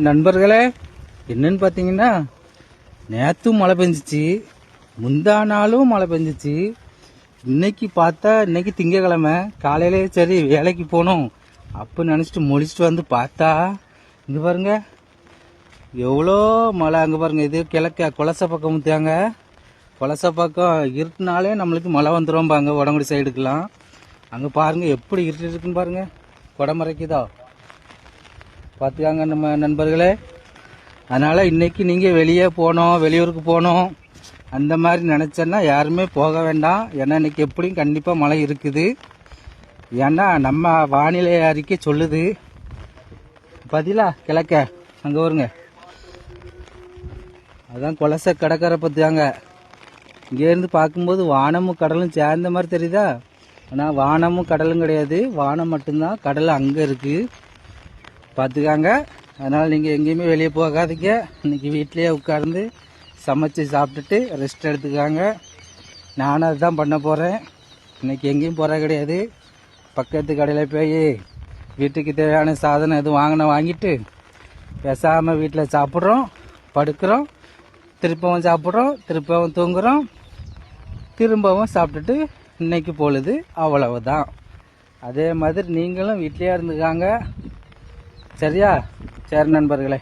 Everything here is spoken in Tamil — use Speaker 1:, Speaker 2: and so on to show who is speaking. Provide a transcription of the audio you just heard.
Speaker 1: நண்பர்களே, என்னன்னு பார்த்தீங்கன்னா, நேற்றும் மழை பெஞ்சிச்சு, முந்தா நாளும் மழை பெஞ்சிச்சு. இன்னைக்கு பார்த்தா இன்னைக்கு திங்கக்கிழமை காலையிலே சரி வேலைக்கு போகணும் அப்போ நினச்சிட்டு முடிச்சுட்டு வந்து பார்த்தா இங்கே பாருங்க எவ்வளோ மழை. அங்கே பாருங்க, இது கிழக்க கொலசை பக்கம் தேங்க. கொலசை பக்கம் இருட்டுனாலே நம்மளுக்கு மழை வந்துடும்பாங்க உடம்புடி சைடுக்கெல்லாம். அங்கே பாருங்க எப்படி இருட்டு இருக்குன்னு பாருங்க, குடமறைக்குதா பார்த்துக்காங்க நம்ம நண்பர்களே. அதனால் இன்றைக்கி நீங்கள் வெளியே போனோம், வெளியூருக்கு போனோம் அந்த மாதிரி நினச்சேன்னா யாருமே போக வேண்டாம். ஏன்னா இன்றைக்கி எப்படியும் கண்டிப்பாக மழை இருக்குது. ஏன்னா நம்ம வானிலை அறிக்கை சொல்லுது. பதிலா கிழக்க அங்கே வருங்க, அதான் கொலசை கடற்கரை பார்த்தாங்க. இங்கேருந்து பார்க்கும்போது வானமும் கடலும் சேர்ந்த மாதிரி தெரியுதா? ஆனால் வானமும் கடலும் கிடையாது, வானம் மட்டும்தான், கடல் அங்கே இருக்குது பார்த்துக்காங்க. அதனால் நீங்கள் எங்கேயுமே வெளியே போகாதீங்க. இன்றைக்கி வீட்லேயே உட்கார்ந்து சமைச்சு சாப்பிட்டுட்டு ரெஸ்ட் எடுத்துக்காங்க. நானும் அதுதான் பண்ண போகிறேன். இன்றைக்கி எங்கேயும் போகிற கிடையாது. பக்கத்து கடையில் போய் வீட்டுக்கு தேவையான சாதனம் எதுவும் வாங்கிட்டு பேசாமல் வீட்டில் சாப்பிட்றோம், படுக்கிறோம், திருப்பவும் சாப்பிட்றோம், திருப்பவும் தூங்குகிறோம், திரும்பவும் சாப்பிட்டுட்டு இன்னைக்கு பொழுது அவ்வளவுதான். அதே மாதிரி நீங்களும் வீட்லேயே இருந்துக்காங்க. சரியா? சரி நண்பர்களே.